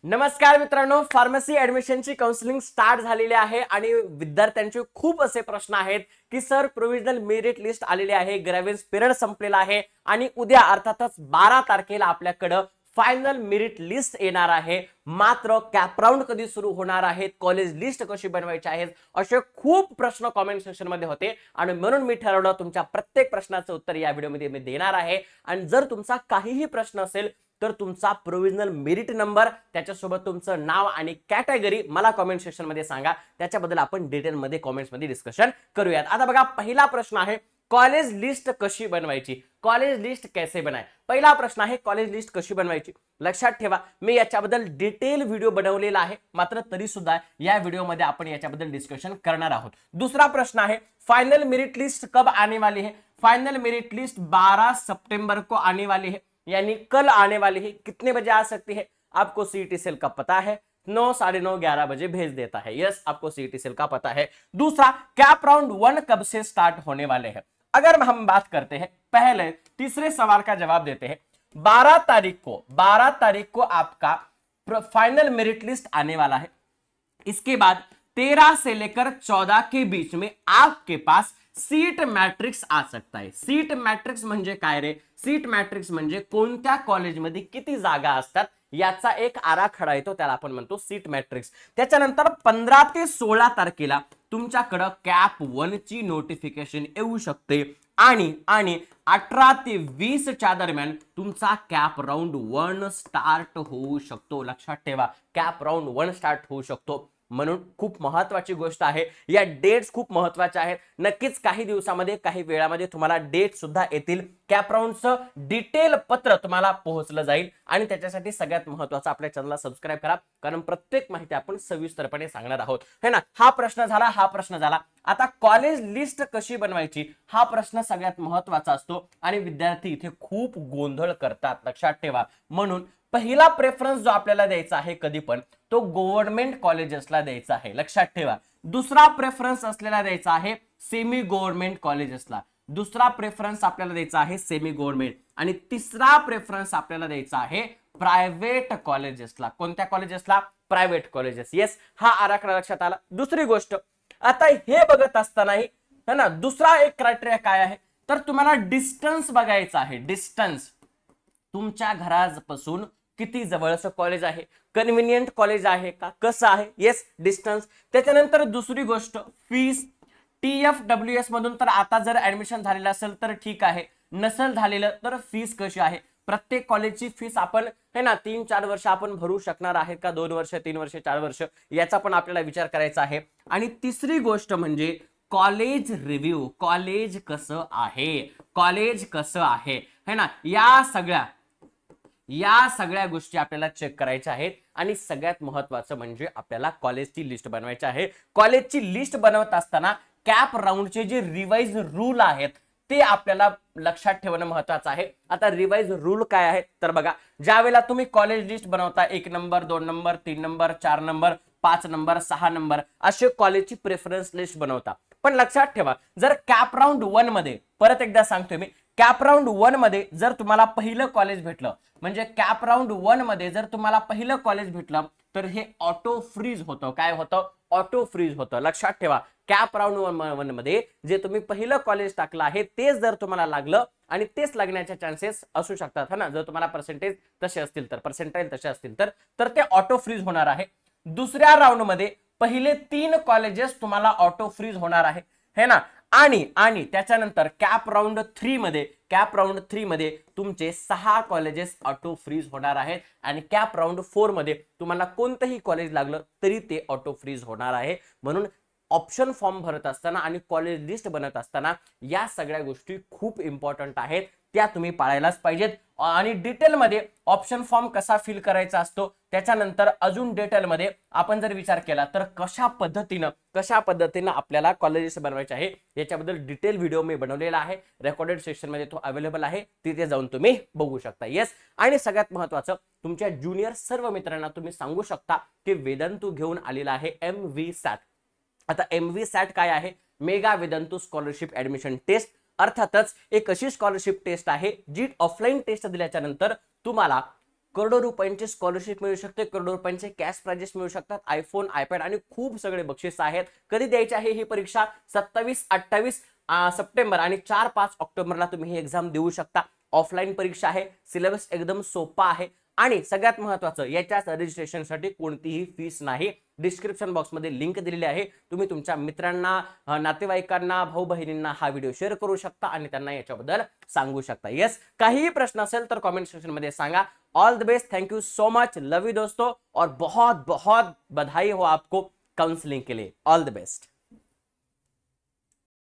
नमस्कार मित्रांनो, pharmacy ऍडमिशनची counselling start झालेली आहे आणि विद्यार्थ्यांचे खूप असे प्रश्न आहेत की सर प्रोव्हिजनल मेरिट लिस्ट आलेली आहे, ग्रॅव्हियन्स पिरियड संपलेला आहे आणि उद्या अर्थातच 12 तारखेला आपल्याकडे फायनल मेरिट लिस्ट येणार आहे. मात्र कॅप राऊंड कधी सुरू होणार आहेत, कॉलेज लिस्ट कशी बनवायची आहे, असे खूप प्रश्न कमेंट सेक्शन मध्ये होते आणि म्हणून मी ठरवलं तुमच्या प्रत्येक प्रश्नाचं उत्तर या व्हिडिओमध्ये मी देणार आहे. आणि जर तुमचा काहीही प्रश्न असेल तर तुमचा प्रोव्हिजनल मेरिट नंबर त्याच्यासोबत तुमचं नाव आणि कॅटेगरी मला कमेंट सेक्शन मध्ये सांगा, त्याच्याबद्दल आपण डिटेल मध्ये कमेंट्स मध्ये डिस्कशन करूयात. आता बघा, पहिला प्रश्न आहे कॉलेज लिस्ट कशी बनवायची, कॉलेज लिस्ट कैसे बनाए. पहिला प्रश्न आहे कॉलेज लिस्ट कशी बनवायची. लक्षात ठेवा, मी याच्याबद्दल डिटेल व्हिडिओ बनवलेला आहे, मात्र तरी सुद्धा या व्हिडिओमध्ये आपण याच्याबद्दल डिस्कशन करणार आहोत. दुसरा प्रश्न आहे फाइनल मेरिट लिस्ट कब आने वाली है. फाइनल मेरिट लिस्ट 12 सितंबर को आने वाली है, यानी कल आने वाली है. कितने बजे आ सकती है, आपको सीईटी सेल का पता है, 9, 9:30, 11 बजे भेज देता है. यस, आपको सीईटी सेल का पता है. दूसरा, कैप राउंड 1 कब से स्टार्ट होने वाले हैं. अगर हम बात करते हैं, पहले तीसरे सवाल का जवाब देते हैं. 12 तारीख को आपका फाइनल मेरिट लिस्ट आने वाला है. इसके बाद 13 से लेकर 14 के बीच में आपके पास सीट मॅट्रिक्स आ सकता है. सीट मॅट्रिक्स म्हणजे काय रे, सीट मॅट्रिक्स म्हणजे कोणत्या कॉलेजमध्ये किती जागा असतात याचा एक आराखडा येतो, त्याला आपण म्हणतो सीट मॅट्रिक्स. त्याच्यानंतर 15 ते 16 तारखेला तुमच्याकडे कॅप 1 ची नोटिफिकेशन येऊ शकते आणि 18 ते 20 च्या दरम्यान तुमचा कॅप राऊंड 1 स्टार्ट होऊ शकतो. लक्षात ठेवा, कॅप राऊंड 1 स्टार्ट होऊ शकतो. म्हणून खूप महत्वाची गोष्ट आहे, या डेट्स खूप महत्वाच्या आहेत. नक्कीच काही दिवसामध्ये काही वेळामध्ये तुम्हाला डेट सुद्धा येतील. कॅप राऊंडचं डिटेल पत्र तुम्हाला पोहोचलं जाईल आणि त्याच्यासाठी सगळ्यात महत्वाचं आपल्या चॅनलला सबस्क्राइब करा, कारण प्रत्येक माहिती आपण सविस्तरपणे सांगणार आहोत, है ना. हा प्रश्न झाला. आता कॉलेज लिस्ट कशी बनवायची हा प्रश्न सगळ्यात महत्वाचा असतो आणि विद्यार्थी इथे खूप गोंधळ करतात. लक्षात ठेवा, म्हणून पहिला प्रेफरन्स जो आपल्याला द्यायचा आहे कधी पण तो गव्हर्नमेंट कॉलेजेसला द्यायचा आहे. लक्षात ठेवा, दुसरा प्रेफरन्स असलेला द्यायचा आहे सेमी गव्हर्नमेंट कॉलेजेसला. दुसरा प्रेफरन्स आपल्याला द्यायचा आहे सेमी गव्हर्नमेंट आणि तिसरा प्रेफरन्स आपल्याला द्यायचा आहे प्रायव्हेट कॉलेजेसला. कोणत्या कॉलेजेसला, प्रायव्हेट कॉलेजेस. येस, हा आराखडा लक्षात आला. दुसरी गोष्ट, आता हे बघत असताना है ना, दुसरा एक क्रायटेरिया काय आहे तर तुम्हाला डिस्टन्स बघायचा आहे. डिस्टन्स, तुमच्या घरापासून किती जवळचं कॉलेज आहे, कन्व्हिनियंट कॉलेज आहे का, कसं आहे. Yes, distance. त्याच्यानंतर दुसरी गोष्ट फीस. TFWS मधून तर आता जर ऍडमिशन झालेलं असेल तर ठीक आहे, नसेल झालेलं तर फीस कशी आहे. प्रत्येक कॉलेजची फीस आपण है ना 3-4 वर्ष आपण भरू शकणार आहे का, 2 वर्ष, 3 वर्ष, 4 वर्ष, याचा पण आपल्याला विचार करायचा आहे. आणि तिसरी गोष्ट म्हणजे कॉलेज रिव्ह्यू. कॉलेज कसं आहे, है ना. या सगळ्या गोष्टी आपल्याला चेक करायच्या आहेत आणि सगळ्यात महत्वाचं म्हणजे आपल्याला कॉलेजची लिस्ट बनवायची आहे. कॉलेजची लिस्ट बनवत असताना कॅप राऊंडचे जे रिवाइज रूल आहेत ते आपल्याला लक्षात ठेवणं महत्वाचं आहे. आता रिवाइज रूल काय आहेत तर बघा, ज्यावेळेला तुम्ही कॉलेज लिस्ट बनवता 1 number, 2 number, 3 number, 4 number, 5 number, 6 number असे कॉलेजची प्रेफरन्स लिस्ट बनवता. पण लक्षात ठेवा, जर कॅप राऊंड 1 मध्ये, परत एकदा सांगतोय मी, कॅप राऊंड 1 मध्ये जर तुम्हाला पहिलं कॉलेज भेटलं, म्हणजे कॅप राऊंड 1 मध्ये जर तुम्हाला पहिलं कॉलेज भेटलं तर हे ऑटो फ्रीज होतं. काय होतं, ऑटो फ्रीज होतं. लक्षात ठेवा, कॅप राऊंड 1 मध्ये जे तुम्ही पहिलं कॉलेज टाकलं आहे तेच जर तुम्हाला लागलं आणि तेच लागण्याचे चान्सेस असू शकतात, है ना. जर तुम्हाला पर्सेंटाईल तसे असतील तर ते ऑटो फ्रीज होणार आहे. दुसऱ्या राऊंड मध्ये पहिले 3 कॉलेजेस तुम्हाला ऑटो फ्रीज होणार आहे, है ना. आणि त्याच्यानंतर कॅप राऊंड 3 मध्ये तुमचे 6 कॉलेजेस ऑटो फ्रीज होणार आहेत आणि कॅप राऊंड 4 मध्ये तुम्हाला कोणतंही कॉलेज लागलं तरी ते ऑटो फ्रीज होणार आहे. म्हणून ऑप्शन फॉर्म भरत असताना आणि कॉलेज लिस्ट बनत असताना या सगळ्या गोष्टी खूप इम्पॉर्टंट आहेत, त्या तुम्ही पाळायलाच पाहिजेत. आणि डिटेलमध्ये ऑप्शन फॉर्म कसा फिल करायचा असतो, त्याच्यानंतर अजून डिटेलमध्ये आपण जर विचार केला तर कशा पद्धतीनं आपल्याला कॉलेजेस बनवायचे आहे याच्याबद्दल डिटेल व्हिडिओ मी बनवलेला आहे. रेकॉर्डेड सेक्शन मध्ये तो अवेलेबल आहे, तिथे जाऊन तुम्ही बघू शकता. येस, आणि सगळ्यात महत्वाचं, तुमच्या ज्युनियर सर्व मित्रांना तुम्ही सांगू शकता की वेदांतू घेऊन आलेला आहे MV सॅट. आता MV सॅट काय आहे, mega Vedantu scholarship admission taste. अर्थातच एक अशी स्कॉलरशिप टेस्ट आहे जी ऑफलाईन टेस्ट दिल्याच्या नंतर तुम्हाला करोडो रुपयांची स्कॉलरशिप मिळू शकते, करोडो रुपयांचे कॅश प्राइजेस मिळू शकतात, आयफोन, आयपॅड आणि खूप सगळे बक्षीस आहेत. कधी द्यायची आहे ही परीक्षा? 27-28 सप्टेंबर आणि 4-5 ऑक्टोबरला तुम्ही ही एक्झाम देऊ शकता. ऑफलाईन परीक्षा आहे, सिलेबस एकदम सोपा आहे आणि सगळ्यात महत्त्वाचं याच्याच रजिस्ट्रेशनसाठी कोणतीही फीस नाही. डिस्क्रिप्शन बॉक्समध्ये लिंक दिलेली आहे. तुम्ही तुमच्या मित्रांना, नातेवाईकांना, भाऊ बहिणींना हा व्हिडिओ शेअर करू शकता आणि त्यांना याच्याबद्दल सांगू शकता. येस, काहीही प्रश्न असेल तर कमेंट सेक्शन मध्ये सांगा. All the best, thank you so much, love you दोस्तों, और बहुत बहुत बधाई हो आपको काउंसलिंग के लिए. All the best.